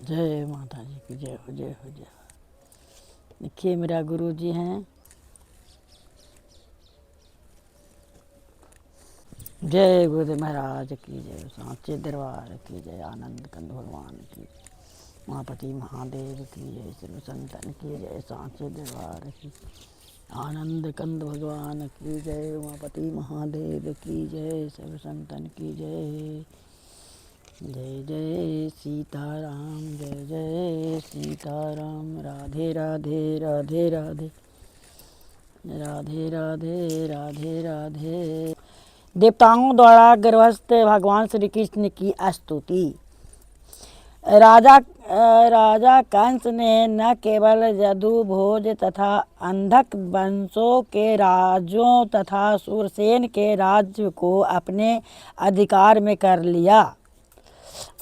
जय माता जी की जय हो, जय हो, जय हो। देखिए मेरा गुरु जी हैं। जय गुरुदेव महाराज की जय, सांचे दरबार की जय, आनंद कंद भगवान की, महापति महादेव की जय, सर्व संतन की जय, सांचे दरबार की, आनंद कंद भगवान की जय, उमापति महादेव की जय, सर्व संतन की जय। जय जय सीताराम, जय जय सीताराम, राधे राधे राधे राधे राधे राधे राधे राधे। देवताओं द्वारा गर्भस्थ भगवान श्री कृष्ण की स्तुति। राजा कंस ने न केवल जदु भोज तथा अंधक वंशों के राजों तथा सूरसेन के राज्य को अपने अधिकार में कर लिया,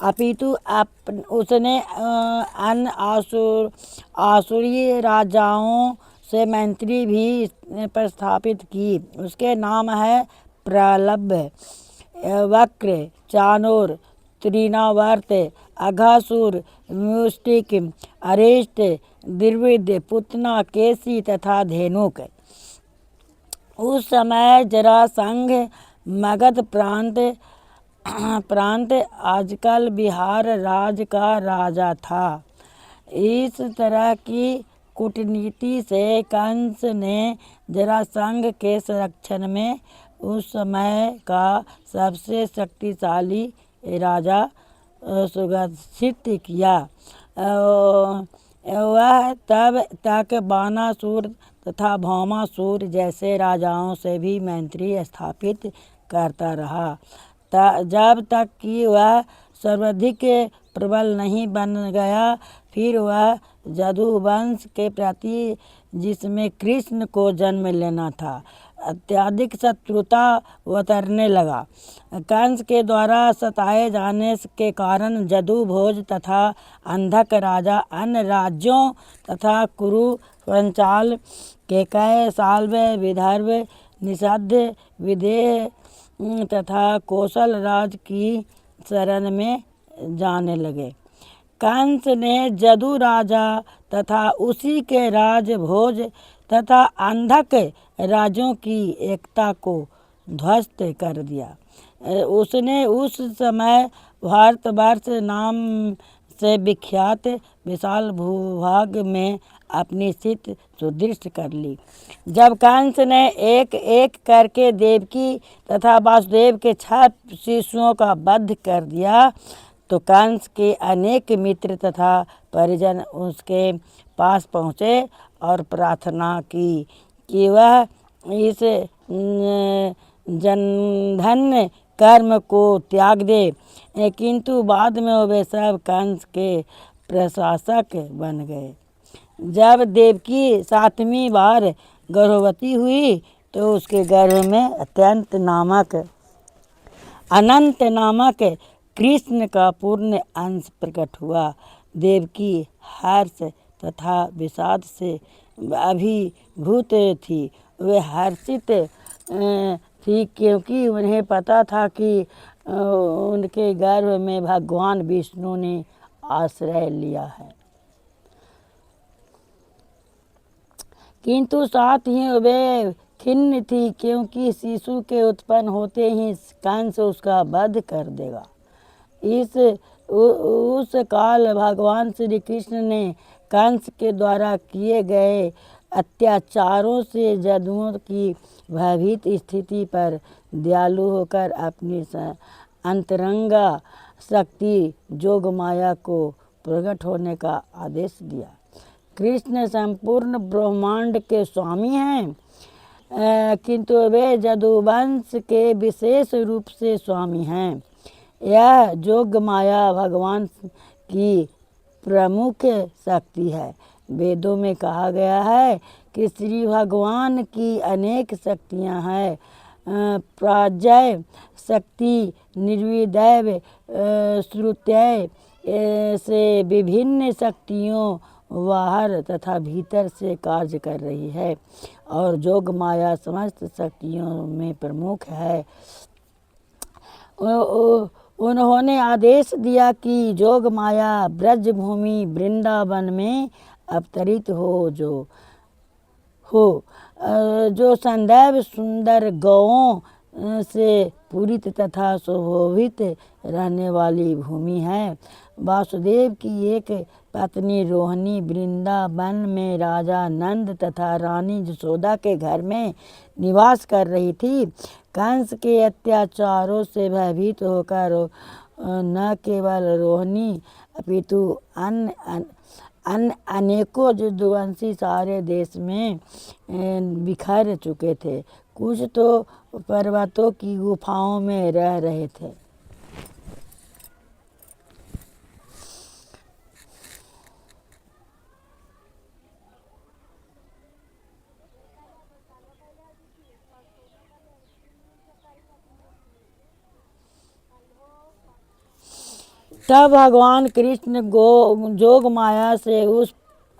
अपितु उसने अन्य आसुरी राजाओं से मैत्री भी प्रस्थापित की। उसके नाम है प्रलभ, वक्र, चाणूर, तृणावर्त, अघासुर, मुष्टिक, अरिष्ट, द्रविड़, पुतना, केसी तथा धेनुक। उस समय जरासंध मगध प्रांत आजकल बिहार राज्य का राजा था। इस तरह की कूटनीति से कंस ने जरासंध के संरक्षण में उस समय का सबसे शक्तिशाली राजा सुगठित किया। वह तब तक बानासुर तथा भौमासुर जैसे राजाओं से भी मैत्री स्थापित करता रहा, जब तक कि वह सर्वाधिक प्रबल नहीं बन गया। फिर वह यदुवंश के प्रति, जिसमें कृष्ण को जन्म लेना था, अत्यधिक शत्रुता उतरने लगा। कंस के द्वारा सताए जाने के कारण जदु भोज तथा अंधक राजा अन्य राज्यों तथा कुरु, पंचाल, केकय, साल्व, विदर्भ, निषाद, विदेह तथा कौशल राज की शरण में जाने लगे। कंस ने जदु राजा तथा उसी के राज भोज तथा अंधक राज्यों की एकता को ध्वस्त कर दिया। उसने उस समय भारतवर्ष नाम से विख्यात विशाल भूभाग में अपनी स्थिति सुदृढ़ कर ली। जब कंस ने एक एक करके देवकी तथा वासुदेव के 6 शिशुओं का वध कर दिया, तो कंस के अनेक मित्र तथा परिजन उसके पास पहुँचे और प्रार्थना की कि वह इस जनधन्य कर्म को त्याग दे, किंतु बाद में वे सब कंस के प्रशासक बन गए। जब देवकी 7वीं बार गर्भवती हुई तो उसके गर्भ में अनंत नामक कृष्ण का पूर्ण अंश प्रकट हुआ। देवकी हर्ष तथा विषाद से अभिभूत थी। वे हर्षित थी क्योंकि उन्हें पता था कि उनके गर्भ में भगवान विष्णु ने आश्रय लिया है, किंतु साथ ही वे खिन्न थी क्योंकि शिशु के उत्पन्न होते ही कंस उसका वध कर देगा। उस काल भगवान श्री कृष्ण ने कंस के द्वारा किए गए अत्याचारों से जदुओं की भयभीत स्थिति पर दयालु होकर अपनी अंतरंगा शक्ति जोगमाया को प्रकट होने का आदेश दिया। कृष्ण संपूर्ण ब्रह्मांड के स्वामी हैं, किंतु वे यदुवंश के विशेष रूप से स्वामी हैं। यह जोगमाया भगवान की प्रमुख शक्ति है। वेदों में कहा गया है कि श्री भगवान की अनेक शक्तियां हैं। प्राज्ञ शक्ति, निर्विदैव, श्रुत्यय से विभिन्न शक्तियों बाहर तथा भीतर से कार्य कर रही है और जोगमाया समस्त शक्तियों में प्रमुख है। उन्होंने आदेश दिया कि जोग माया ब्रज भूमि वृंदावन में अवतरित जो सदैव सुंदर गौओं से पूरित तथा सुशोभित रहने वाली भूमि है। वासुदेव की एक पत्नी रोहिणी वृंदावन में राजा नंद तथा रानी यशोदा के घर में निवास कर रही थी। कंस के अत्याचारों से भयभीत होकर न केवल रोहिणी अपितु अनेकों युद्धवंशी सारे देश में बिखर चुके थे। कुछ तो पर्वतों की गुफाओं में रह रहे थे। तब भगवान कृष्ण जोग माया से उस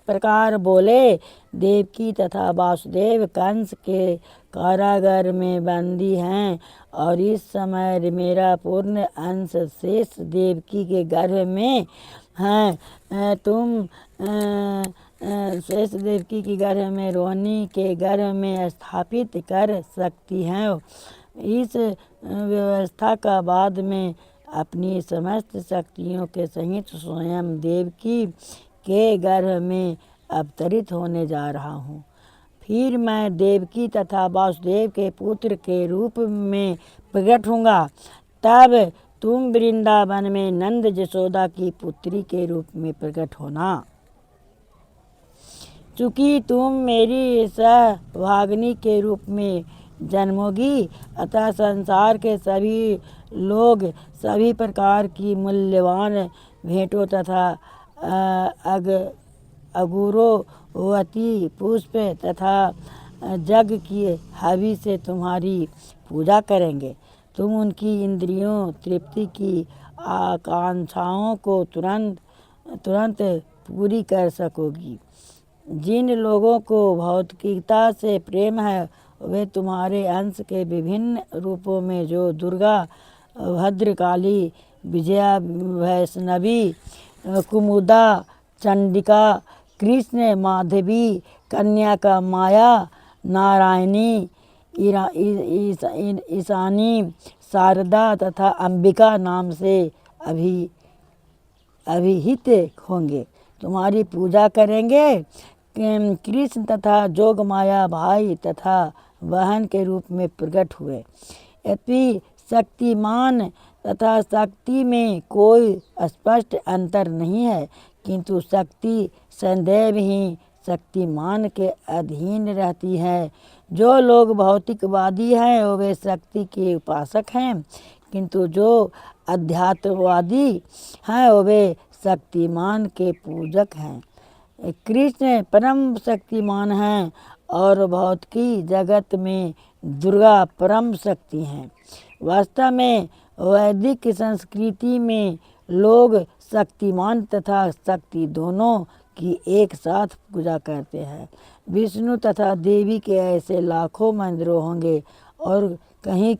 प्रकार बोले, देवकी तथा वासुदेव कंस के कारागार में बंदी हैं और इस समय मेरा पूर्ण अंश शेष देवकी के गर्भ में है। तुम शेष देवकी के गर्भ में रोहिणी के गर्भ में स्थापित कर सकती हैं। इस व्यवस्था का बाद में अपनी समस्त शक्तियों के सहित स्वयं देवकी के गर्भ में अवतरित होने जा रहा हूँ। फिर मैं देवकी तथा वासुदेव के पुत्र के रूप में प्रकट होऊंगा। तब तुम वृंदावन में नंद यशोदा की पुत्री के रूप में प्रकट होना। चूँकि तुम मेरी सहभागिनी के रूप में जन्मोगी, अतः संसार के सभी लोग सभी प्रकार की मूल्यवान भेंटों तथा अगुरोवती पुष्प तथा जग की हवि से तुम्हारी पूजा करेंगे। तुम उनकी इंद्रियों तृप्ति की आकांक्षाओं को तुरंत पूरी कर सकोगी। जिन लोगों को भौतिकता से प्रेम है वे तुम्हारे अंश के विभिन्न रूपों में जो दुर्गा, भद्रकाली, विजया, वैष्णवी, कुमुदा, चंडिका, कृष्ण, माधवी, कन्याका, माया, नारायणी, ईशानी, शारदा तथा अंबिका नाम से अभिहित होंगे, तुम्हारी पूजा करेंगे। कृष्ण तथा जोग माया भाई तथा बहन के रूप में प्रकट हुए। यद्यपि शक्तिमान तथा शक्ति में कोई स्पष्ट अंतर नहीं है, किंतु शक्ति सदैव ही शक्तिमान के अधीन रहती है। जो लोग भौतिकवादी हैं वे शक्ति के उपासक हैं, किंतु जो अध्यात्मवादी हैं वे शक्तिमान के पूजक हैं। कृष्ण परम शक्तिमान हैं और भौतिकी जगत में दुर्गा परम शक्ति हैं। वास्तव में वैदिक संस्कृति में लोग शक्तिमान तथा शक्ति दोनों की एक साथ पूजा करते हैं। विष्णु तथा देवी के ऐसे लाखों मंदिरों होंगे और कहीं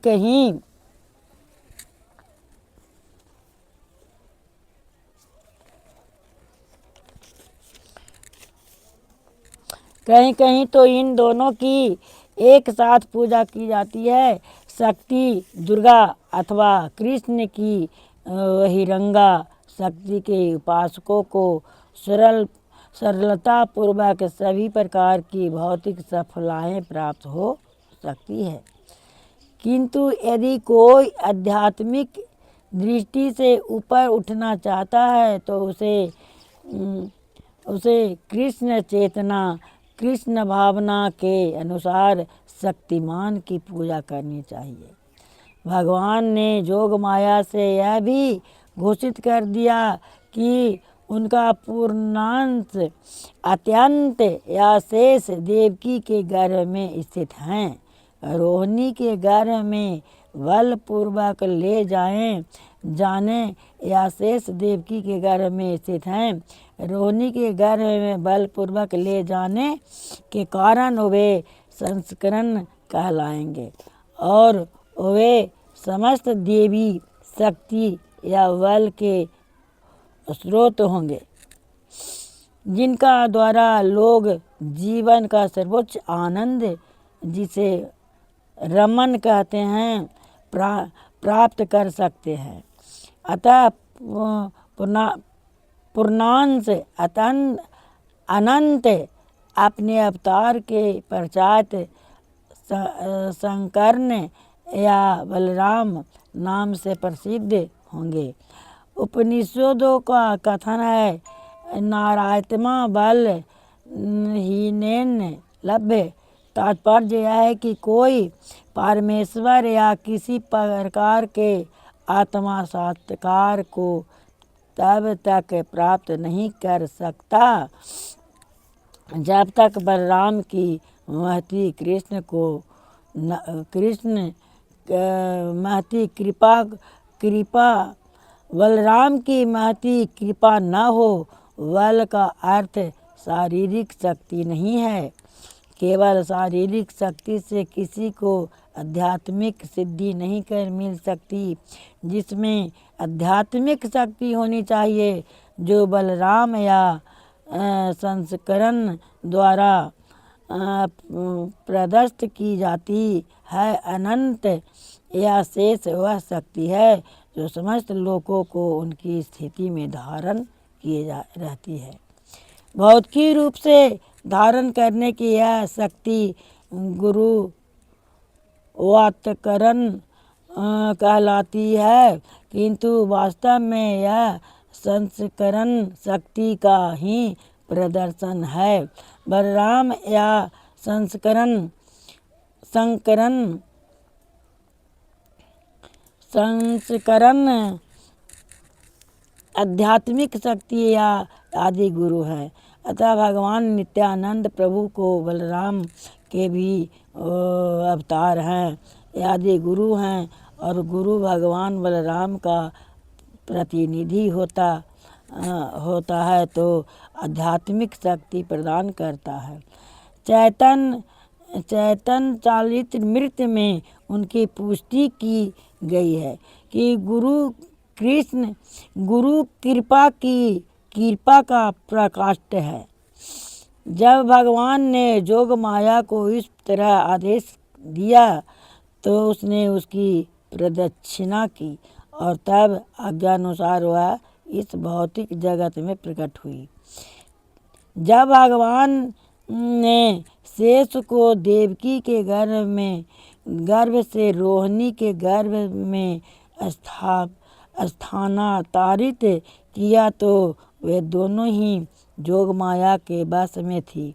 कहीं तो इन दोनों की एक साथ पूजा की जाती है। शक्ति दुर्गा अथवा कृष्ण की बहिरंगा शक्ति के उपासकों को सरलता पूर्वक सभी प्रकार की भौतिक सफलताएं प्राप्त हो सकती है। किंतु यदि कोई आध्यात्मिक दृष्टि से ऊपर उठना चाहता है तो उसे कृष्ण चेतना, कृष्ण भावना के अनुसार शक्तिमान की पूजा करनी चाहिए। भगवान ने जोग माया से यह भी घोषित कर दिया कि उनका पूर्णांश अत्यंत या शेष देवकी के गर्भ में स्थित हैं। रोहिणी के गर्भ में बलपूर्वक ले जाने या शेष देवकी के गर्भ में स्थित हैं। रोहिणी के गर्भ में बलपूर्वक ले जाने के कारण वे संस्करण कहलाएंगे और वे समस्त देवी शक्ति या बल के स्रोत होंगे, जिनका द्वारा लोग जीवन का सर्वोच्च आनंद, जिसे रमन कहते हैं, प्राप्त कर सकते हैं। अतः पूर्णांश अनंत अपने अवतार के पश्चात शंकरन या बलराम नाम से प्रसिद्ध होंगे। उपनिषदों का कथन है नारायत्मा बल हीनेन लभ्य। तात्पर्य यह है कि कोई परमेश्वर या किसी प्रकार के आत्मा साक्षात्कार को तब तक प्राप्त नहीं कर सकता जब तक बलराम की महती कृपा बलराम की महती कृपा न हो। बल का अर्थ शारीरिक शक्ति नहीं है। केवल शारीरिक शक्ति से किसी को आध्यात्मिक सिद्धि नहीं कर मिल सकती। जिसमें आध्यात्मिक शक्ति होनी चाहिए, जो बलराम या संस्करण द्वारा प्रदर्शित की जाती है, अनंत या शेष वह शक्ति है जो समस्त लोगों को उनकी स्थिति में धारण किए रहती है। भौतिक रूप से धारण करने की यह शक्ति गुरु वातकरण कहलाती है, किंतु वास्तव में यह संस्करण शक्ति का ही प्रदर्शन है। बलराम या संस्करण आध्यात्मिक शक्ति या आदि गुरु है। अतः भगवान नित्यानंद प्रभु को बलराम के भी अवतार हैं, आदि गुरु हैं, और गुरु भगवान बलराम का प्रतिनिधि होता है तो आध्यात्मिक शक्ति प्रदान करता है। चैतन्य चालित मृत में उनकी पुष्टि की गई है कि गुरु कृपा का प्रकाष्ठ है। जब भगवान ने जोग माया को इस तरह आदेश दिया तो उसने उसकी प्रदक्षिणा की और तब आज्ञानुसार वह इस भौतिक जगत में प्रकट हुई। जब भगवान ने शेष को देवकी के गर्भ से रोहिणी के गर्भ में स्थानांतरित किया तो वे दोनों ही जोग माया के वश में थी,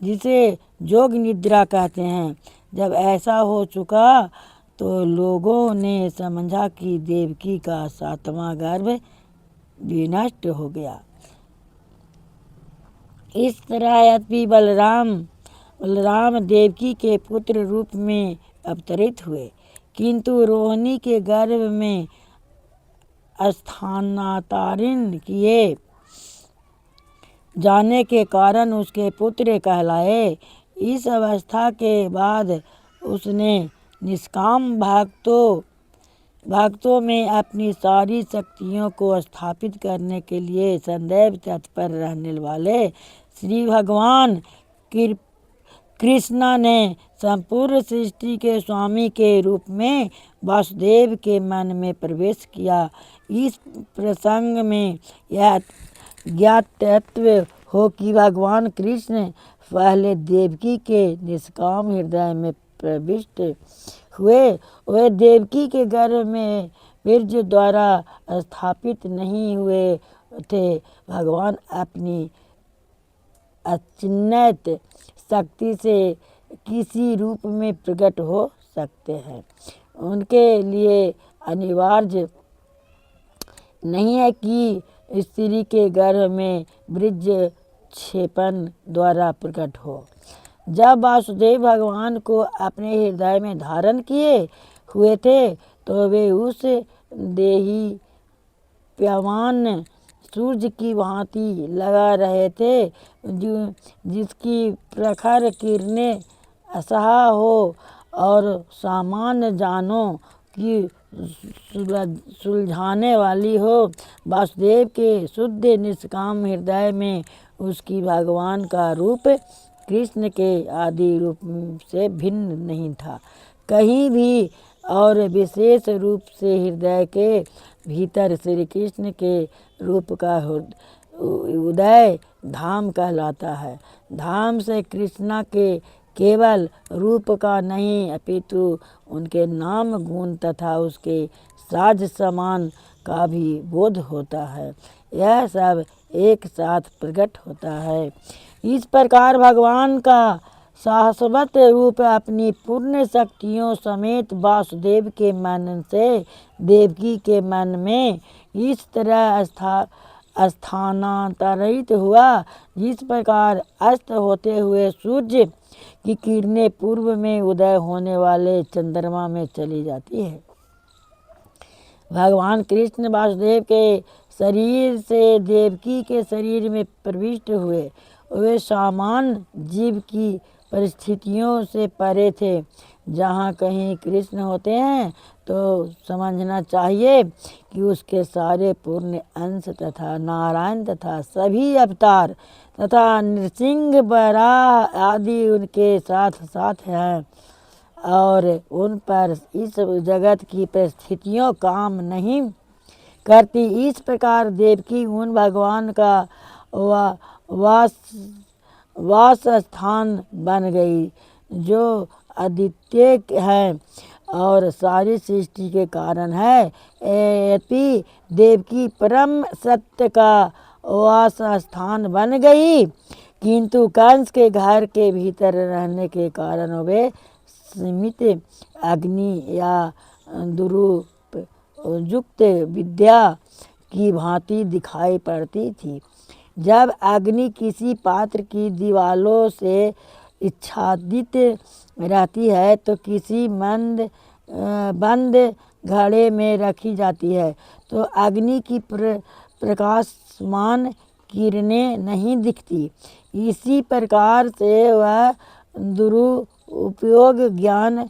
जिसे जोग निद्रा कहते हैं। जब ऐसा हो चुका तो लोगों ने समझा कि देवकी का 7वां गर्भ विनष्ट हो गया। इस तरह यद्यपि बलराम देवकी के पुत्र रूप में अवतरित हुए, किंतु रोहिणी के गर्भ में स्थानांतरण किए जाने के कारण उसके पुत्र कहलाए। इस अवस्था के बाद उसने निष्काम भक्तों में अपनी सारी शक्तियों को स्थापित करने के लिए सदैव तत्पर रहने वाले श्री भगवान कृष्ण ने संपूर्ण सृष्टि के स्वामी के रूप में वासुदेव के मन में प्रवेश किया। इस प्रसंग में यह ज्ञातव्य हो कि भगवान कृष्ण पहले देवकी के निष्काम हृदय में प्रविष्ट हुए। वे देवकी के गर्भ में वीर्य द्वारा स्थापित नहीं हुए थे। भगवान अपनी अचिन्त्य शक्ति से किसी रूप में प्रकट हो सकते हैं। उनके लिए अनिवार्य नहीं है कि स्त्री के गर्भ में बीज क्षेपण द्वारा प्रकट हो। जब वासुदेव भगवान को अपने हृदय में धारण किए हुए थे तो वे उस देदीप्यमान सूर्य की भांति लगा रहे थे, जिसकी प्रखर किरणें असह्य हो और सामान्य जानों की सुलझाने वाली हो। वासुदेव के शुद्ध निष्काम हृदय में उसकी भगवान का रूप कृष्ण के आदि रूप से भिन्न नहीं था कहीं भी, और विशेष रूप से हृदय के भीतर श्री कृष्ण के रूप का उदय धाम कहलाता है। धाम से कृष्णा के केवल रूप का नहीं अपितु उनके नाम गुण तथा उसके साज समान का भी बोध होता है। यह सब एक साथ प्रकट होता है। इस प्रकार भगवान का शाश्वत रूप अपनी पूर्ण शक्तियों समेत वासुदेव के मन से देवकी के मन में इस तरह स्थानांतरित हुआ जिस प्रकार अस्त होते हुए सूर्य की किरणें पूर्व में उदय होने वाले चंद्रमा में चली जाती है। भगवान कृष्ण वासुदेव के शरीर से देवकी के शरीर में प्रविष्ट हुए। वे सामान्य जीव की परिस्थितियों से परे थे। जहाँ कहीं कृष्ण होते हैं तो समझना चाहिए कि उसके सारे पूर्ण अंश तथा नारायण तथा सभी अवतार तथा नृसिंह वराह आदि उनके साथ साथ हैं और उन पर इस जगत की परिस्थितियों काम नहीं करती। इस प्रकार देवकी उन भगवान का वास स्थान बन गई जो अद्वितीय है और सारी सृष्टि के कारण है। यद्यपि देवकी परम सत्य का वास स्थान बन गई किंतु कंस के घर के भीतर रहने के कारण वे सीमित अग्नि या दुरुपयुक्त विद्या की भांति दिखाई पड़ती थी। जब अग्नि किसी पात्र की दीवालों से आच्छादित रहती है तो किसी बंद घड़े में रखी जाती है तो अग्नि की प्रकाशमान किरणें नहीं दिखती। इसी प्रकार से वह दुरुपयोग ज्ञान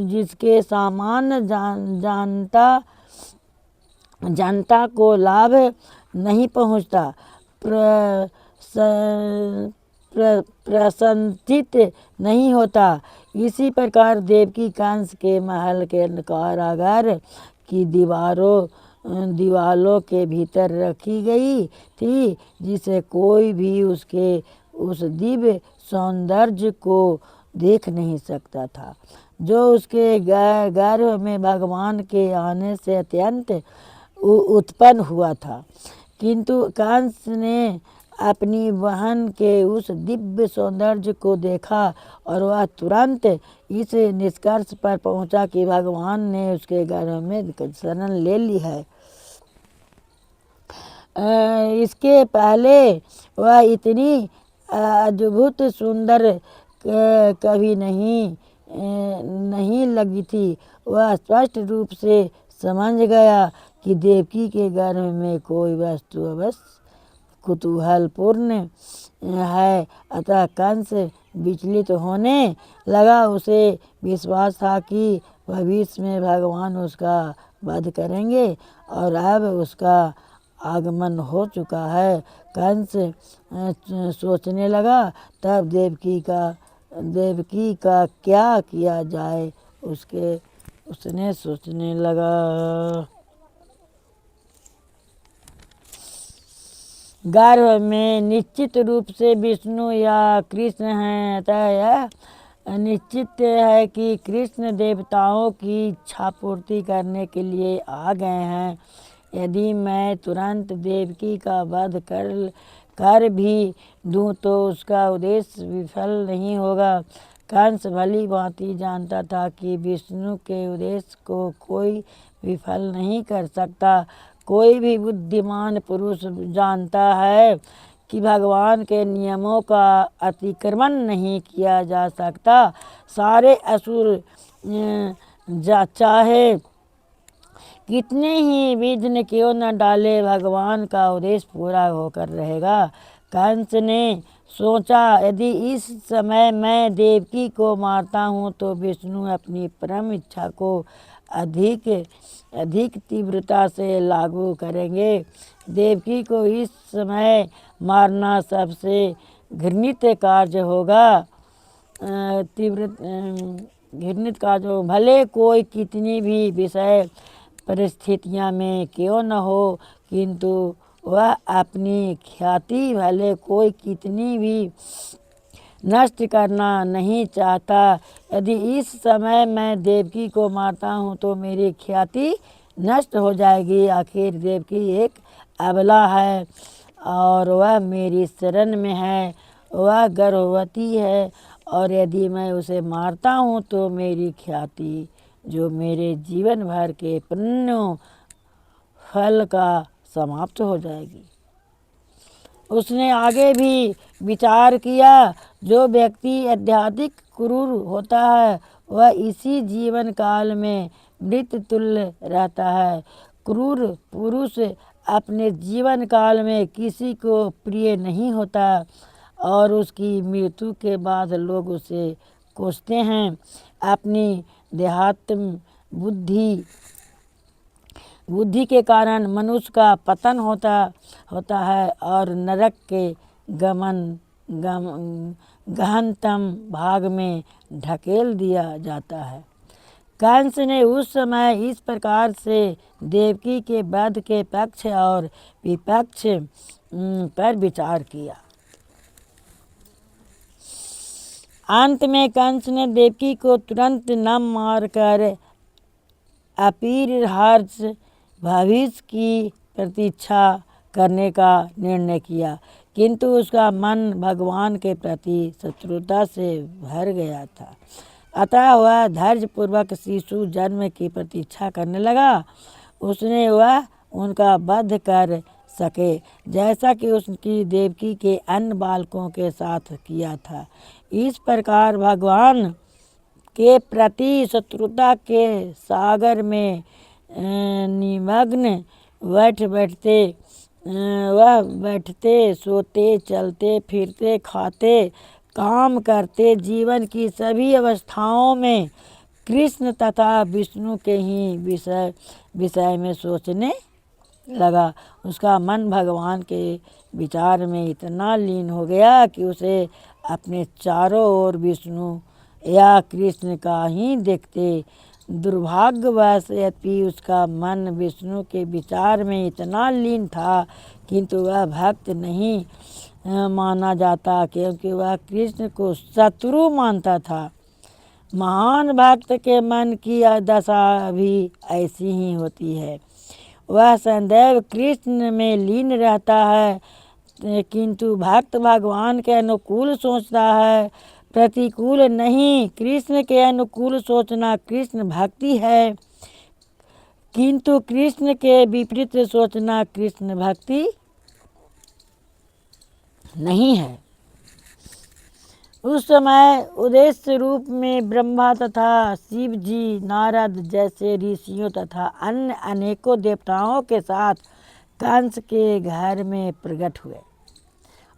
जिसके सामान्य जनता को लाभ नहीं पहुँचता प्रसन्नित नहीं होता। इसी प्रकार देवकी कंस के महल के कारागार की दीवारों के भीतर रखी गई थी जिसे कोई भी उसके उस दिव्य सौंदर्य को देख नहीं सकता था जो उसके गर्भ में भगवान के आने से अत्यंत उत्पन्न हुआ था। किंतु कंस ने अपनी बहन के उस दिव्य सौंदर्य को देखा और वह तुरंत इस निष्कर्ष पर पहुंचा कि भगवान ने उसके गर्भ में शरण ले ली है। इसके पहले वह इतनी अद्भुत सुंदर कभी नहीं लगी थी। वह स्पष्ट रूप से समझ गया कि देवकी के गर्भ में कोई वस्तु अवश्य कुतूहलपूर्ण है। अतः कंस विचलित होने लगा। उसे विश्वास था कि भविष्य में भगवान उसका वध करेंगे और अब उसका आगमन हो चुका है। कंस सोचने लगा तब देवकी का क्या किया जाए उसने सोचने लगा। गर्भ में निश्चित रूप से विष्णु या कृष्ण हैं। अतः यह निश्चित है कि कृष्ण देवताओं की इच्छा पूर्ति करने के लिए आ गए हैं। यदि मैं तुरंत देवकी का वध कर भी दूं तो उसका उद्देश्य विफल नहीं होगा। कंस भली भांति जानता था कि विष्णु के उद्देश्य को कोई विफल नहीं कर सकता। कोई भी बुद्धिमान पुरुष जानता है कि भगवान के नियमों का अतिक्रमण नहीं किया जा सकता। सारे असुर चाहे कितने ही विघ्न क्यों न डाले भगवान का उद्देश्य पूरा होकर रहेगा। कंस ने सोचा यदि इस समय मैं देवकी को मारता हूँ तो विष्णु अपनी परम इच्छा को अधिक अधिक तीव्रता से लागू करेंगे। देवकी को इस समय मारना सबसे घृणित कार्य होगा। घृणित कार्य हो, भले कोई कितनी भी विषय परिस्थितियां में क्यों न हो, किंतु वह अपनी ख्याति भले कोई कितनी भी नष्ट करना नहीं चाहता। यदि इस समय मैं देवकी को मारता हूँ तो मेरी ख्याति नष्ट हो जाएगी। आखिर देवकी एक अबला है और वह मेरी शरण में है, वह गर्भवती है, और यदि मैं उसे मारता हूँ तो मेरी ख्याति जो मेरे जीवन भर के पुण्यों फल का समाप्त हो जाएगी। उसने आगे भी विचार किया, जो व्यक्ति आध्यात्मिक क्रूर होता है वह इसी जीवन काल में मृत तुल्य रहता है। क्रूर पुरुष अपने जीवन काल में किसी को प्रिय नहीं होता और उसकी मृत्यु के बाद लोग उसे कोसते हैं। अपनी देहात्म बुद्धि के कारण मनुष्य का पतन होता है और नरक के गहनतम भाग में ढकेल दिया जाता है। कंस ने उस समय इस प्रकार से देवकी के वध के पक्ष और विपक्ष पर विचार किया। अंत में कंस ने देवकी को तुरंत न मारकर अपरिहार्य भविष्य की प्रतीक्षा करने का निर्णय किया, किंतु उसका मन भगवान के प्रति शत्रुता से भर गया था। अतः वह धैर्यपूर्वक शिशु जन्म की प्रतीक्षा करने लगा। उसने वह उनका वध कर सके, जैसा कि उसकी देवकी के अन्य बालकों के साथ किया था। इस प्रकार भगवान के प्रति शत्रुता के सागर में निमग्न बैठते सोते चलते फिरते खाते काम करते जीवन की सभी अवस्थाओं में कृष्ण तथा विष्णु के ही विषय में सोचने लगा। उसका मन भगवान के विचार में इतना लीन हो गया कि उसे अपने चारों ओर विष्णु या कृष्ण का ही देखते। दुर्भाग्यवश यद्यपि उसका मन विष्णु के विचार में इतना लीन था, किंतु वह भक्त नहीं माना जाता, क्योंकि वह कृष्ण को शत्रु मानता था। महान भक्त के मन की दशा भी ऐसी ही होती है। वह सदैव कृष्ण में लीन रहता है, किंतु भक्त भगवान के अनुकूल सोचता है, प्रतिकूल नहीं। कृष्ण के अनुकूल सोचना कृष्ण भक्ति है, किंतु कृष्ण के विपरीत सोचना कृष्ण भक्ति नहीं है। उस समय उद्देश्य रूप में ब्रह्मा तथा शिव जी, नारद जैसे ऋषियों तथा अन्य अनेकों देवताओं के साथ कंस के घर में प्रकट हुए।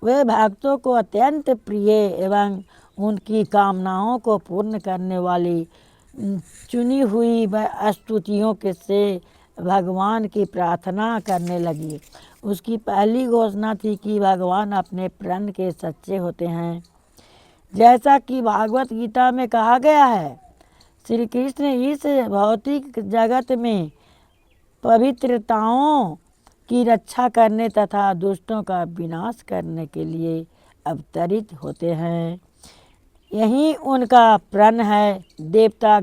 वे भक्तों को अत्यंत प्रिय एवं उनकी कामनाओं को पूर्ण करने वाली चुनी हुई स्तुतियों के से भगवान की प्रार्थना करने लगी। उसकी पहली घोषणा थी कि भगवान अपने प्रण के सच्चे होते हैं, जैसा कि भागवत गीता में कहा गया है। श्री कृष्ण इस भौतिक जगत में पवित्रताओं की रक्षा करने तथा दुष्टों का विनाश करने के लिए अवतरित होते हैं। यही उनका प्रण है। देवता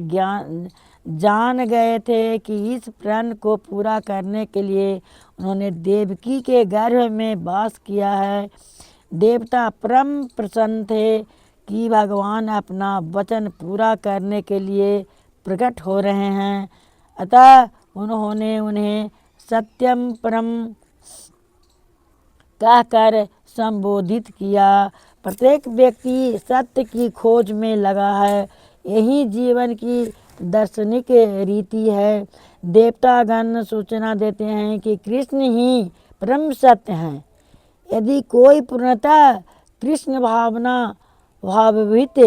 जान गए थे कि इस प्रण को पूरा करने के लिए उन्होंने देवकी के गर्भ में वास किया है। देवता परम प्रसन्न थे कि भगवान अपना वचन पूरा करने के लिए प्रकट हो रहे हैं। अतः उन्होंने उन्हें सत्यम परम कहकर संबोधित किया। प्रत्येक व्यक्ति सत्य की खोज में लगा है, यही जीवन की दार्शनिक रीति है। देवतागण सूचना देते हैं कि कृष्ण ही परम सत्य हैं। यदि कोई पूर्णतः कृष्ण भावित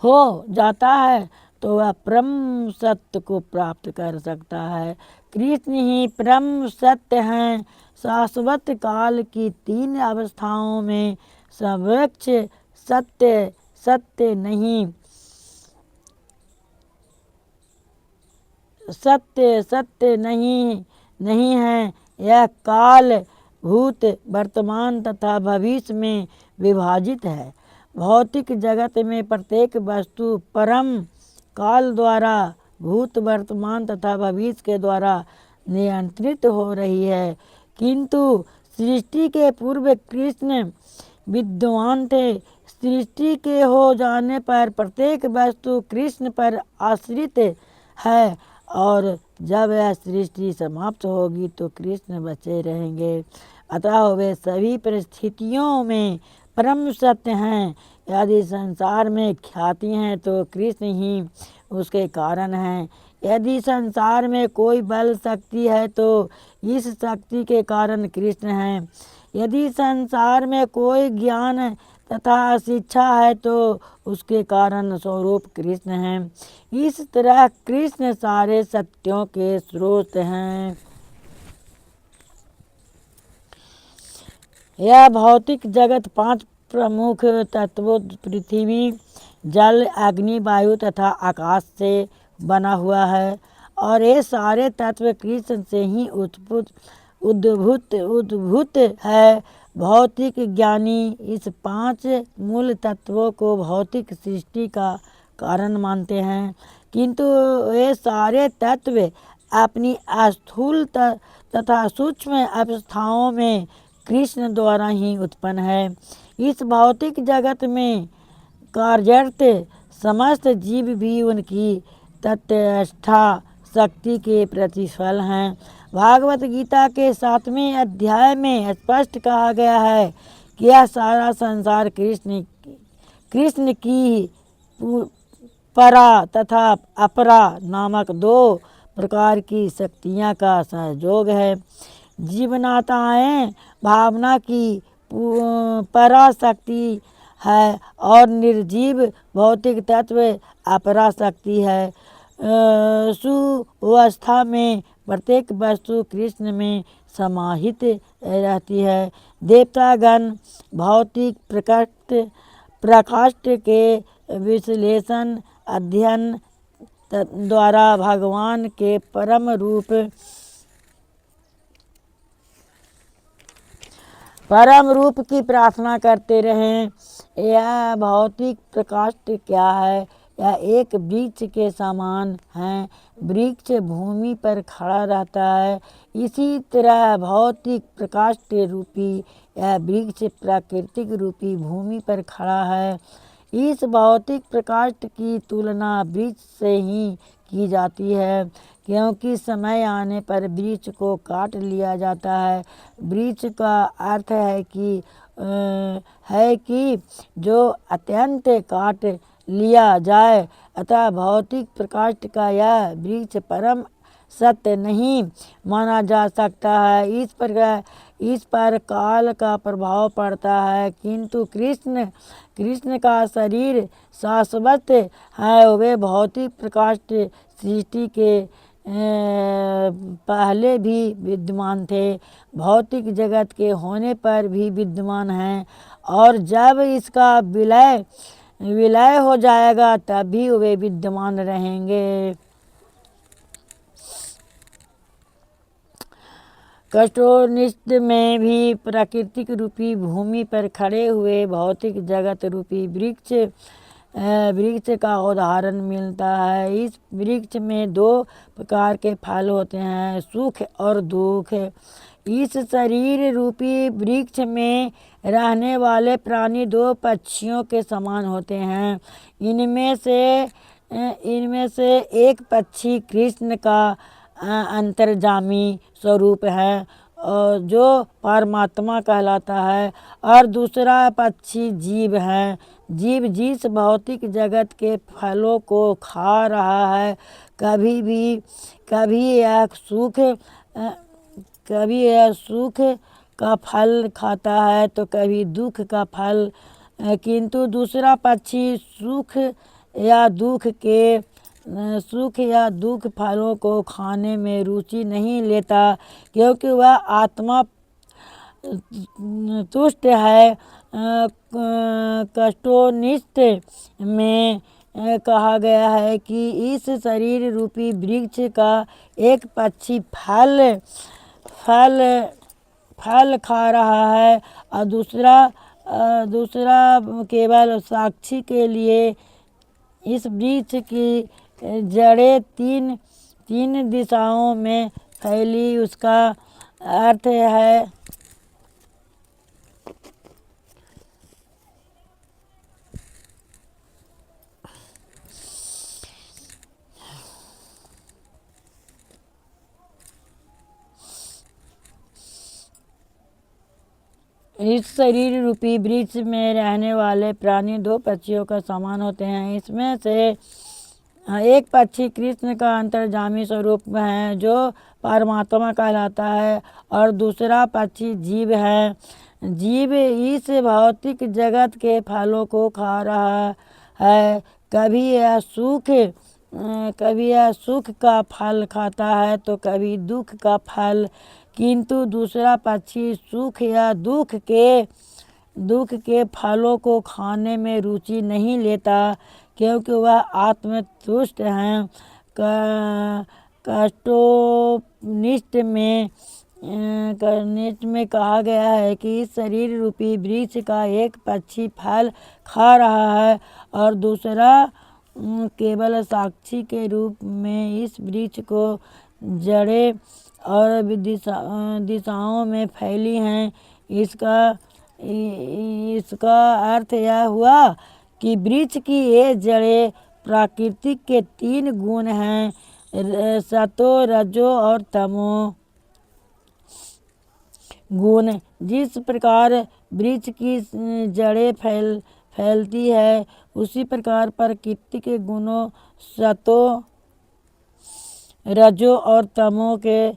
हो जाता है तो वह परम सत्य को प्राप्त कर सकता है। कृष्ण ही परम सत्य हैं। शाश्वत काल की 3 अवस्थाओं में सर्वोच्च सत्य सत्य नहीं नहीं है। यह काल, भूत, वर्तमान तथा भविष्य में विभाजित है। भौतिक जगत में प्रत्येक वस्तु परम काल द्वारा भूत, वर्तमान तथा भविष्य के द्वारा नियंत्रित हो रही है, किंतु सृष्टि के पूर्व कृष्ण विद्वान थे। सृष्टि के हो जाने पर प्रत्येक वस्तु कृष्ण पर आश्रित है, और जब यह सृष्टि समाप्त होगी तो कृष्ण बचे रहेंगे। अतः वे सभी परिस्थितियों में परम सत्य हैं। यदि संसार में ख्याति हैं तो कृष्ण ही उसके कारण हैं। यदि संसार में कोई बल शक्ति है तो इस शक्ति के कारण कृष्ण हैं। यदि संसार में कोई ज्ञान तथा शिक्षा है तो उसके कारण स्वरूप कृष्ण हैं। इस तरह कृष्ण सारे सत्यों के स्रोत हैं। यह भौतिक जगत 5 प्रमुख तत्वों पृथ्वी, जल, अग्नि, वायु तथा आकाश से बना हुआ है, और ये सारे तत्व कृष्ण से ही उद्भूत है। भौतिक ज्ञानी इस 5 मूल तत्वों को भौतिक सृष्टि का कारण मानते हैं, किंतु ये सारे तत्व अपनी स्थूल तथा सूक्ष्म अवस्थाओं में कृष्ण द्वारा ही उत्पन्न है। इस भौतिक जगत में कार्यरत समस्त जीव भी उनकी तटस्था शक्ति के प्रतिफल हैं। भागवत गीता के 7वें अध्याय में स्पष्ट कहा गया है कि यह सारा संसार कृष्ण की परा तथा अपरा नामक 2 प्रकार की शक्तियाँ का सहयोग है। जीवनाताएँ भावना की पराशक्ति है और निर्जीव भौतिक तत्व अपराशक्ति है। सुवस्था में प्रत्येक वस्तु कृष्ण में समाहित रहती है। देवतागण भौतिक प्रकाष्ठ के विश्लेषण अध्ययन द्वारा भगवान के परम रूप की प्रार्थना करते रहें। यह भौतिक प्रकाष्ठ क्या है? यह एक वृक्ष के समान है। वृक्ष भूमि पर खड़ा रहता है, इसी तरह भौतिक प्रकाष्ठ रूपी यह वृक्ष प्राकृतिक रूपी भूमि पर खड़ा है। इस भौतिक प्रकाष्ठ की तुलना वृक्ष से ही की जाती है, क्योंकि समय आने पर वृक्ष को काट लिया जाता है। वृक्ष का अर्थ है कि जो अत्यंत काट लिया जाए। अतः भौतिक प्रकाष्ठ का यह वृक्ष परम सत्य नहीं माना जा सकता है। इस पर काल का प्रभाव पड़ता है, किंतु कृष्ण का शरीर शाश्वत है। वे भौतिक प्रकाष्ठ सृष्टि के पहले भी विद्यमान थे, भौतिक जगत के होने पर भी विद्यमान हैं, और जब इसका विलय हो जाएगा तब भी वे विद्यमान रहेंगे। कठोपनिषद में भी प्राकृतिक रूपी भूमि पर खड़े हुए भौतिक जगत रूपी वृक्ष का उदाहरण मिलता है। इस वृक्ष में 2 प्रकार के फल होते हैं, सुख और दुख। इस शरीर रूपी वृक्ष में रहने वाले प्राणी 2 पक्षियों के समान होते हैं। इनमें से एक पक्षी कृष्ण का अंतर्जामी स्वरूप है, जो परमात्मा कहलाता है, और दूसरा पक्षी जीव है। जीव जिस भौतिक जगत के फलों को खा रहा है, कभी यह सुख का फल खाता है तो कभी दुख का फल, किंतु दूसरा पक्षी सुख या दुख के सुख या दुख फलों को खाने में रुचि नहीं लेता, क्योंकि वह आत्मा तुष्ट है। कष्टोनिष्ठ में कहा गया है कि इस शरीर रूपी वृक्ष का एक पक्षी फल फल फल खा रहा है और दूसरा केवल साक्षी के लिए। इस वृक्ष की जड़ें तीन तीन दिशाओं में फैली। उसका अर्थ है इस शरीर रूपी वृक्ष में रहने वाले प्राणी दो पक्षियों का समान होते हैं। इसमें से एक पक्षी कृष्ण का अंतर्जामी स्वरूप है जो परमात्मा कहलाता है, और दूसरा पक्षी जीव है। जीव इस भौतिक जगत के फलों को खा रहा है। कभी यह सुख का फल खाता है तो कभी दुख का फल, किंतु दूसरा पक्षी सुख या दुख के फलों को खाने में रुचि नहीं लेता, क्योंकि वह आत्मतुष्ट हैं। कष्टोपनिषद में कहा गया है कि इस शरीर रूपी वृक्ष का एक पक्षी फल खा रहा है और दूसरा केवल साक्षी के रूप में इस वृक्ष को जड़ें और दिशाओं में फैली हैं। इसका अर्थ यह हुआ कि वृक्ष की ये जड़ें प्राकृतिक के तीन गुण हैं, सतो रजो और तमो गुण। जिस प्रकार वृक्ष की जड़ें फैलती है, उसी प्रकार प्रकृति के गुणों सतो रजो और तमो के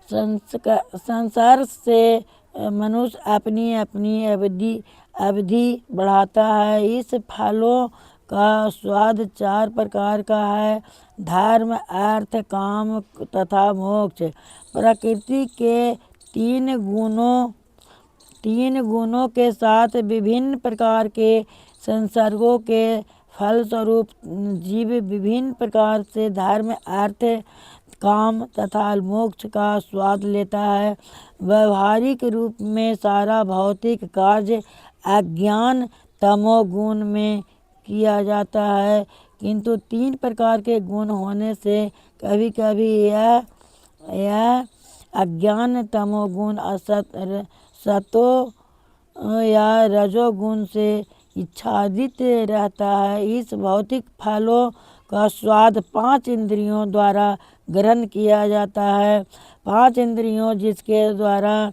संसर्ग से मनुष्य अपनी अपनी अवधि बढ़ाता है। इस फलों का स्वाद चार प्रकार का है: धर्म, अर्थ, काम तथा मोक्ष। प्रकृति के तीन गुणों के साथ विभिन्न प्रकार के संसर्गों के फलस्वरूप जीव विभिन्न प्रकार से धर्म, अर्थ, काम तथा मोक्ष का स्वाद लेता है। व्यवहारिक रूप में सारा भौतिक कार्य अज्ञान तमोगुण में किया जाता है, किंतु तीन प्रकार के गुण होने से कभी कभी यह अज्ञान तमोगुण सतो या रजोगुण से इच्छादित रहता है। इस भौतिक फलों का स्वाद 5 इंद्रियों द्वारा ग्रहण किया जाता है। 5 इंद्रियों जिसके द्वारा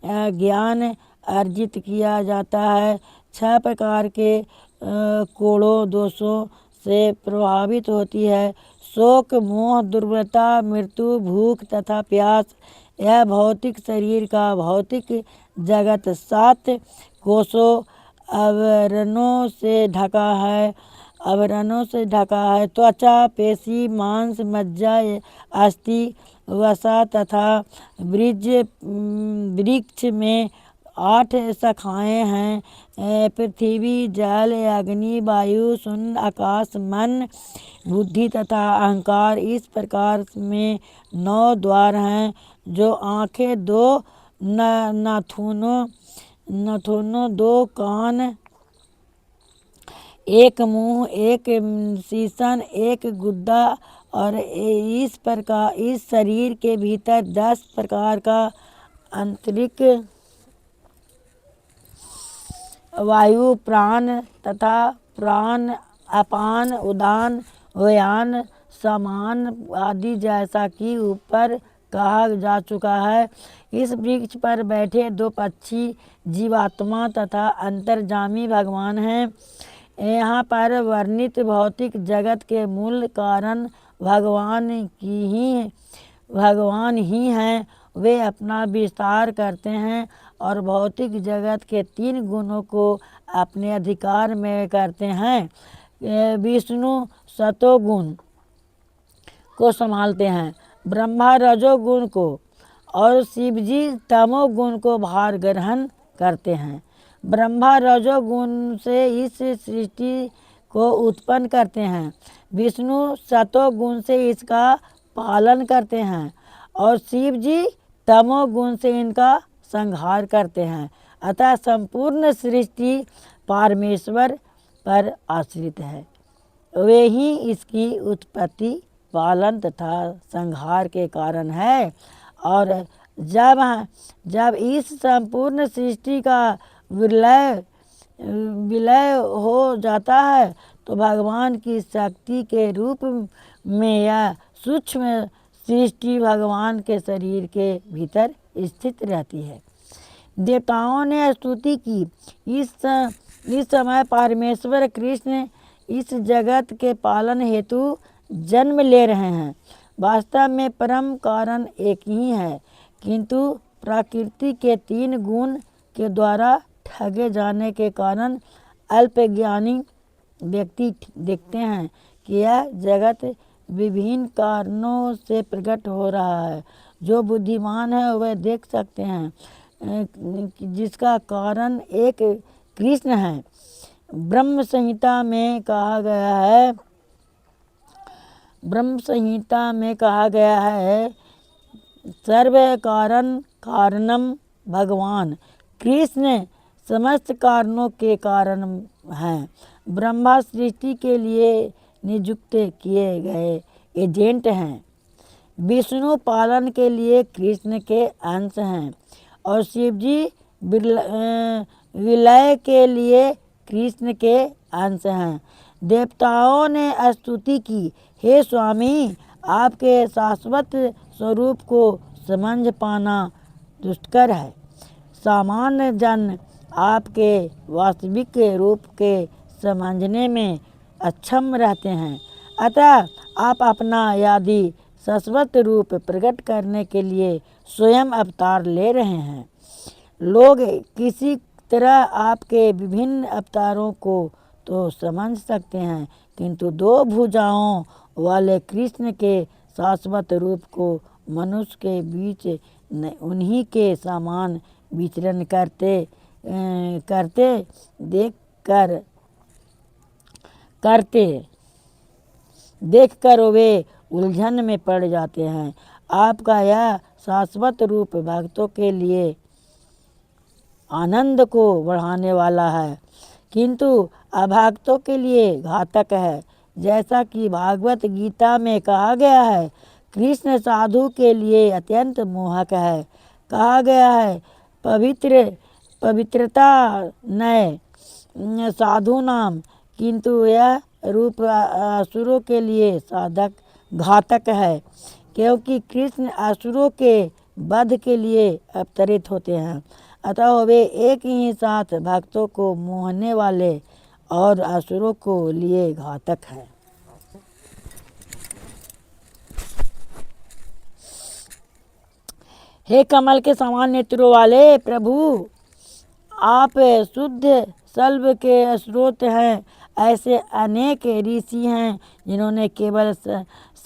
ज्ञान अर्जित किया जाता है, 6 प्रकार के कोड़ों दोषों से प्रभावित होती है: शोक, मोह, दुर्बलता, मृत्यु, भूख तथा प्यास। यह भौतिक शरीर का भौतिक जगत 7 कोषों आवरणों से ढका है। त्वचा, पेशी, मांस, मज्जा, अस्थि, वसा तथा वृक्ष में 8 शाखाएं हैं: पृथ्वी, जल, अग्नि, वायु, शून्य, आकाश, मन, बुद्धि तथा अहंकार। इस प्रकार में 9 द्वार हैं, जो आँखें, 2 नाखूनों, 2 कान, 1 मुंह, 1 शीशन, 1 गुदा, और इस शरीर के भीतर 10 प्रकार का आंतरिक वायु, प्राण तथा प्राण, अपान, उदान, व्यान, समान आदि, जैसा कि ऊपर कहा जा चुका है। इस वृक्ष पर बैठे 2 पक्षी जीवात्मा तथा अंतर्जामी भगवान हैं। यहाँ पर वर्णित भौतिक जगत के मूल कारण भगवान ही हैं। वे अपना विस्तार करते हैं और भौतिक जगत के 3 गुणों को अपने अधिकार में करते हैं। विष्णु सतोगुण को संभालते हैं, ब्रह्मा रजोगुण को और शिव जी तमोगुण को भार ग्रहण करते हैं। ब्रह्मा रजोगुण से इस सृष्टि को उत्पन्न करते हैं, विष्णु सतोगुण से इसका पालन करते हैं और शिव जी तमोगुण से इनका संहार करते हैं। अतः संपूर्ण सृष्टि परमेश्वर पर आश्रित है, वे ही इसकी उत्पत्ति, पालन तथा संहार के कारण है। और जब इस संपूर्ण सृष्टि का विलय हो जाता है तो भगवान की शक्ति के रूप में यह सूक्ष्म सृष्टि भगवान के शरीर के भीतर स्थित रहती है। देवताओं ने स्तुति की, इस समय परमेश्वर कृष्ण इस जगत के पालन हेतु जन्म ले रहे हैं। वास्तव में परम कारण एक ही है, किंतु प्रकृति के 3 गुण के द्वारा ठगे जाने के कारण अल्पज्ञानी व्यक्ति देखते हैं कि यह जगत विभिन्न कारणों से प्रकट हो रहा है। जो बुद्धिमान है वह देख सकते हैं जिसका कारण एक कृष्ण है। ब्रह्म संहिता में कहा गया है सर्व कारण कारणम भगवान। कृष्ण समस्त कारणों के कारण हैं। ब्रह्मा सृष्टि के लिए नियुक्त किए गए एजेंट हैं, विष्णु पालन के लिए कृष्ण के अंश हैं और शिव जी विलय के लिए कृष्ण के अंश हैं। देवताओं ने स्तुति की, हे स्वामी, आपके शाश्वत स्वरूप को समझ पाना दुष्कर है। सामान्य जन आपके वास्तविक रूप के समझने में अक्षम रहते हैं। अतः आप अपना यदि शाश्वत रूप प्रकट करने के लिए स्वयं अवतार ले रहे हैं। लोग किसी तरह आपके विभिन्न अवतारों को तो समझ सकते हैं, किंतु 2 भुजाओं वाले कृष्ण के शाश्वत रूप को मनुष्य के बीच उन्हीं के समान विचरण देख कर वे उलझन में पड़ जाते हैं। आपका यह शाश्वत रूप भक्तों के लिए आनंद को बढ़ाने वाला है, किंतु अभक्तों के लिए घातक है। जैसा कि भागवत गीता में कहा गया है, कृष्ण साधु के लिए अत्यंत मोहक है। कहा गया है, पवित्रता नय साधु नाम, किंतु यह रूप असुरों के लिए घातक है, क्योंकि कृष्ण असुरों के वध के लिए अवतरित होते हैं। अतः वे एक ही साथ भक्तों को मोहने वाले और असुरों को लिए घातक है। हे कमल के समान नेत्रों वाले प्रभु, आप शुद्ध सल्व के स्रोत हैं। ऐसे अनेक ऋषि हैं जिन्होंने केवल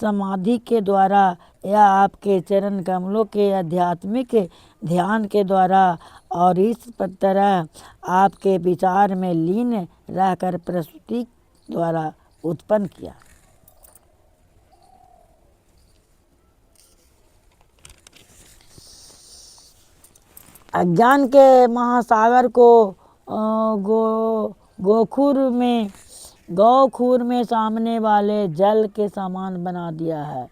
समाधि के द्वारा या आपके चरण कमलों के आध्यात्मिक ध्यान के द्वारा और इस तरह आपके विचार में लीन रहकर प्रस्तुति द्वारा उत्पन्न किया। अज्ञान के महासागर को गौखुर में सामने वाले जल के समान बना दिया है।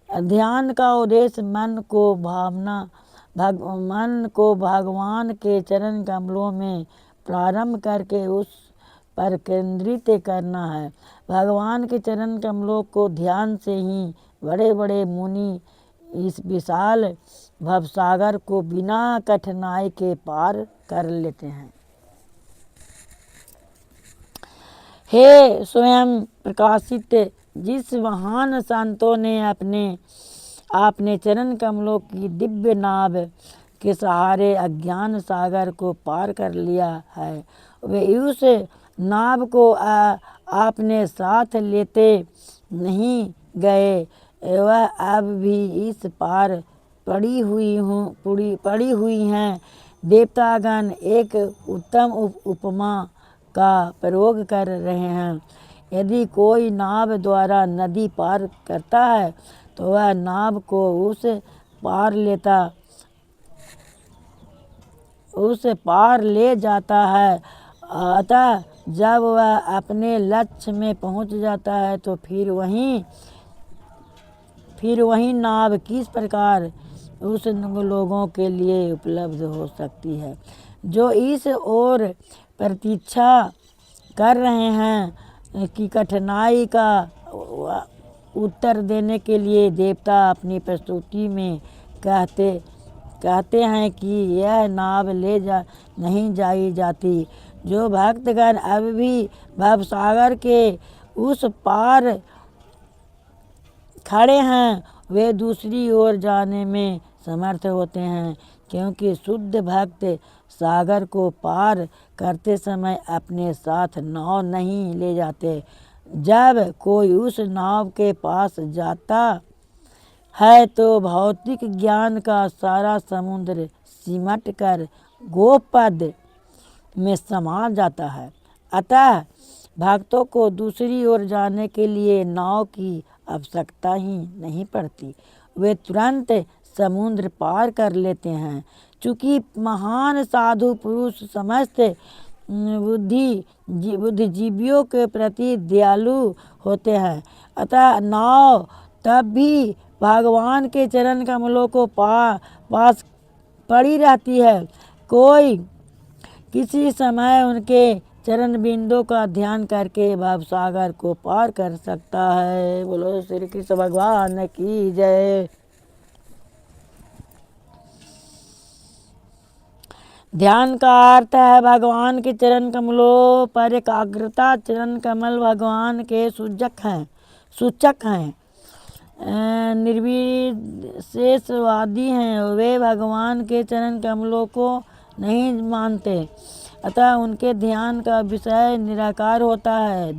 ध्यान का उद्देश्य मन को भगवान के चरण कमलों में प्रारंभ करके उस पर केंद्रित करना है। भगवान के चरण कमलों को ध्यान से ही बड़े बड़े मुनि इस विशाल भवसागर को बिना कठिनाई के पार कर लेते हैं। हे स्वयं प्रकाशित जिस महान संतों ने आपने चरण कमलों की दिव्य नाभ के सहारे अज्ञान सागर को पार कर लिया है, वे उस नाभ को आपने साथ लेते नहीं गए, वह अब भी इस पार पड़ी हुई हैं। देवतागण एक उत्तम उपमा का प्रयोग कर रहे हैं। यदि कोई नाव द्वारा नदी पार करता है तो वह नाव को उस पार ले जाता है। अतः जब वह अपने लक्ष्य में पहुंच जाता है तो फिर वही नाव किस प्रकार उस लोगों के लिए उपलब्ध हो सकती है जो इस ओर प्रतीक्षा कर रहे हैं कि कठिनाई का उत्तर देने के लिए देवता अपनी प्रस्तुति में कहते हैं कि यह नाव नहीं जाई जाती। जो भक्तगण अब भी भवसागर के उस पार खड़े हैं वे दूसरी ओर जाने में समर्थ होते हैं, क्योंकि शुद्ध भक्त सागर को पार करते समय अपने साथ नाव नहीं ले जाते। जब कोई उस नाव के पास जाता है तो भौतिक ज्ञान का सारा समुद्र सिमट कर गोपद में समा जाता है। अतः भक्तों को दूसरी ओर जाने के लिए नाव की आवश्यकता ही नहीं पड़ती, वे तुरंत समुद्र पार कर लेते हैं। चूँकि महान साधु पुरुष समस्त बुद्धिजीवियों के प्रति दयालु होते हैं, अतः नाव तब भी भगवान के चरण कमलों को पास पड़ी रहती है। कोई किसी समय उनके चरण बिंदों का ध्यान करके भवसागर को पार कर सकता है। बोलो श्री कृष्ण भगवान की जय। ध्यान का अर्थ है भगवान के चरण कमलों पर एकाग्रता। चरण कमल भगवान के सूचक हैं। निर्विशेषवादी हैं, वे भगवान के चरण कमलों को नहीं मानते, अतः उनके ध्यान का विषय निराकार होता है।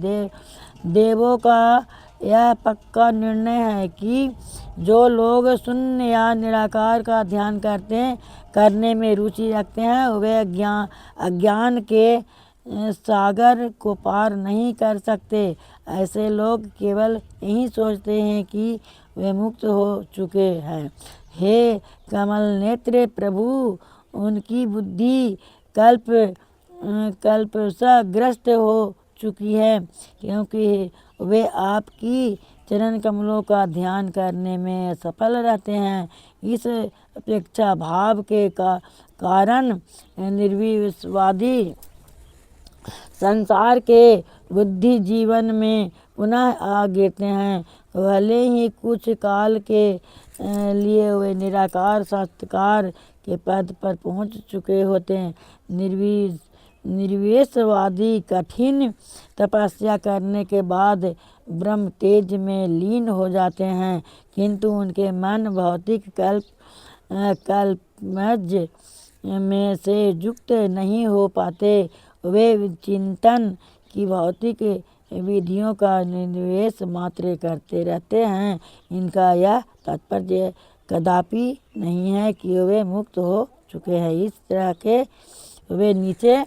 देवों का यह पक्का निर्णय है कि जो लोग शून्य या निराकार का ध्यान करने में रुचि रखते हैं वे अज्ञान के सागर को पार नहीं कर सकते। ऐसे लोग केवल यही सोचते हैं कि वे मुक्त हो चुके हैं। हे कमल नेत्र प्रभु, उनकी बुद्धि कल्पग्रस्त हो चुकी है, क्योंकि वे आपकी चरण कमलों का ध्यान करने में सफल रहते हैं। इस अपेक्षा भाव के कारण निर्विवादी संसार के बुद्धि जीवन में पुनः आ गिरते हैं। भले ही कुछ काल के लिए वे निराकार साक्षात्कार के पद पर पहुंच चुके होते हैं। निर्विशेषवादी कठिन तपस्या करने के बाद ब्रह्म तेज में लीन हो जाते हैं, किंतु उनके मन भौतिक कल्पज में से युक्त नहीं हो पाते। वे चिंतन की भौतिक विधियों का निवेश मात्र करते रहते हैं। इनका यह तात्पर्य कदापि नहीं है कि वे मुक्त हो चुके हैं, इस तरह के वे नीचे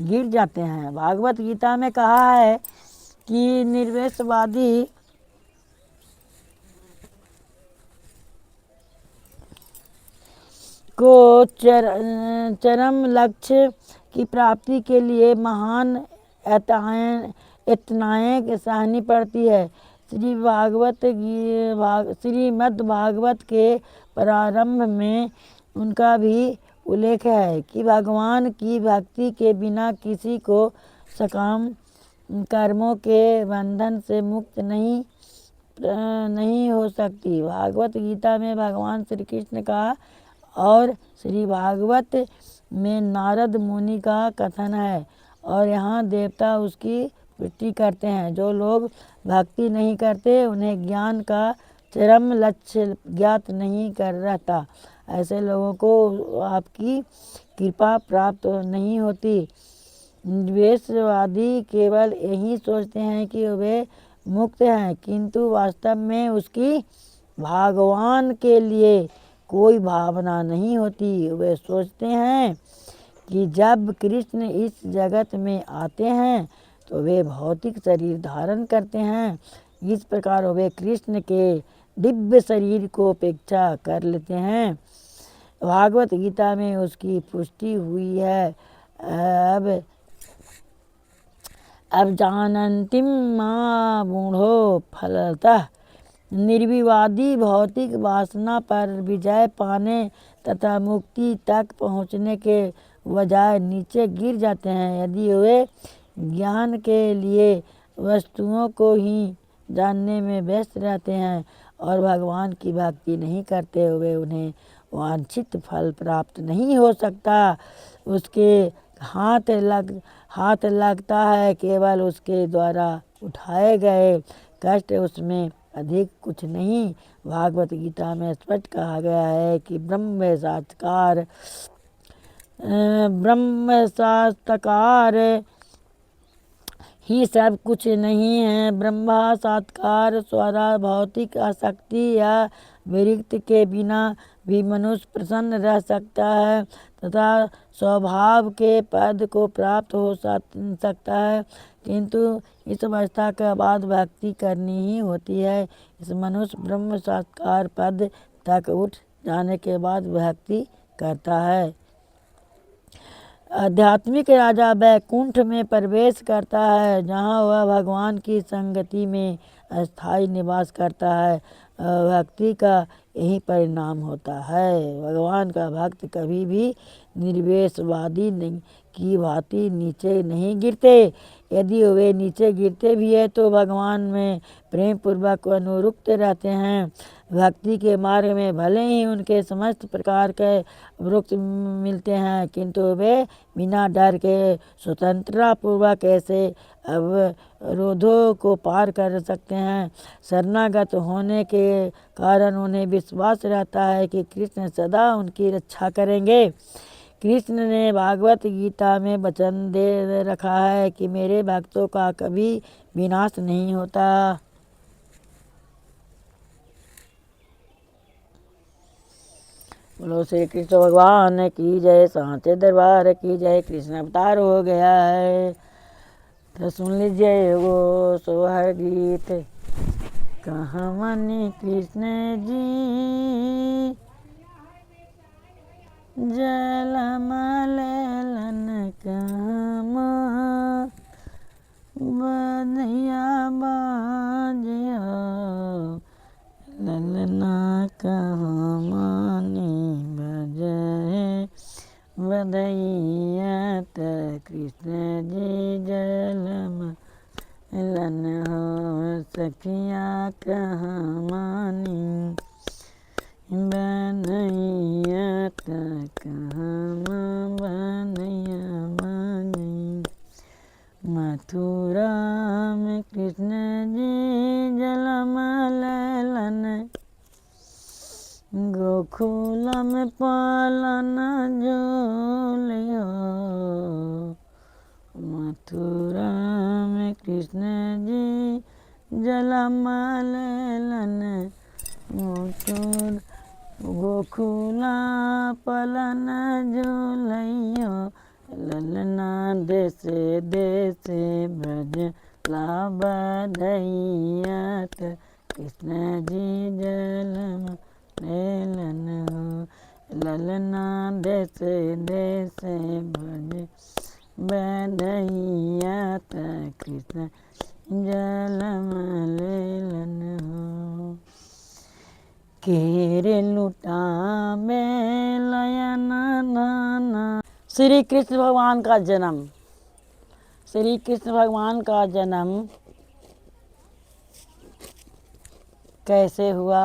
गिर जाते हैं। भागवत गीता में कहा है कि निर्विशेषवादी को चरम लक्ष्य की प्राप्ति के लिए महान यातनाएं सहनी पड़ती है। श्रीमद् भागवत के प्रारंभ में उनका भी उल्लेख है कि भगवान की भक्ति के बिना किसी को सकाम कर्मों के बंधन से मुक्त नहीं हो सकती। भागवत गीता में भगवान श्री कृष्ण का और श्री भागवत में नारद मुनि का कथन है और यहाँ देवता उसकी पुष्टि करते हैं। जो लोग भक्ति नहीं करते उन्हें ज्ञान का चरम लक्ष्य ज्ञात नहीं कर रहता। ऐसे लोगों को आपकी कृपा प्राप्त नहीं होती। द्वेषवादी केवल यही सोचते हैं कि वे मुक्त हैं, किंतु वास्तव में उसकी भगवान के लिए कोई भावना नहीं होती। वे सोचते हैं कि जब कृष्ण इस जगत में आते हैं तो वे भौतिक शरीर धारण करते हैं। इस प्रकार वे कृष्ण के दिव्य शरीर को उपेक्षा कर लेते हैं। भागवत गीता में उसकी पुष्टि हुई है। अब जानन्ति मां मूढ़ो फलतः। निर्विवादी भौतिक वासना पर विजय पाने तथा मुक्ति तक पहुँचने के बजाय नीचे गिर जाते हैं। यदि वे ज्ञान के लिए वस्तुओं को ही जानने में व्यस्त रहते हैं और भगवान की भक्ति नहीं करते हुए उन्हें वांछित फल प्राप्त नहीं हो सकता। उसके हाथ लगता है, केवल उसके द्वारा उठाए गए कष्ट, उसमें अधिक कुछ नहीं। भागवत गीता में स्पष्ट कहा गया है कि ब्रह्म साक्षात्कार ही सब कुछ नहीं है। ब्रह्मा साक्षात्कार स्वरा भौतिक आसक्ति या विरक्ति के बिना भी मनुष्य प्रसन्न रह सकता है तथा स्वभाव के पद को प्राप्त हो सकता है, किंतु इस अवस्था के बाद भक्ति करनी ही होती है। इस मनुष्य ब्रह्म साक्षात्कार पद तक उठ जाने के बाद भक्ति करता है। आध्यात्मिक राजा वैकुंठ में प्रवेश करता है, जहाँ वह भगवान की संगति में अस्थायी निवास करता है। भक्ति का यही परिणाम होता है। भगवान का भक्त कभी भी निर्वेशवादी की भांति नीचे नहीं गिरते। यदि वे नीचे गिरते भी है तो भगवान में प्रेम पूर्वक अनुरक्त रहते हैं। भक्ति के मार्ग में भले ही उनके समस्त प्रकार के वृक्ष मिलते हैं, किंतु वे बिना डर के स्वतंत्रता पूर्वक ऐसे अवरोधों को पार कर सकते हैं। शरणागत होने के कारण उन्हें विश्वास रहता है कि कृष्ण सदा उनकी रक्षा करेंगे। कृष्ण ने भागवत गीता में वचन दे रखा है कि मेरे भक्तों का कभी विनाश नहीं होता। बोलो श्री कृष्ण भगवान की जय, सांचे दरबार की जय। कृष्ण अवतार हो गया है तो सुन लीजिए वो सोहर गीत। कहाँ मनी कृष्ण जी जलमलेलन कहाँ बधिया बाजिया ललना कहाँ मानी बजय बधैया त कृष्ण जी जलमलन हो सखिया कहाँ मानी बनैया त कहाँ बनैया मानी। मथुरा में कृष्ण जी जलमलेलन गोकुल में पालन झूलियो। मथुरा में कृष्ण जी जलमलेलन गोकुला पलन झूलियो। ललना देसे देसे ब्रज ला बधैया त कृष्ण जी जलमलेलन हो। ललना देसे देसे ब्रज बधैया त कृष्ण जलमलेलन हो। केरे लुटा में लयना नाना। श्री कृष्ण भगवान का जन्म। श्री कृष्ण भगवान का जन्म कैसे हुआ?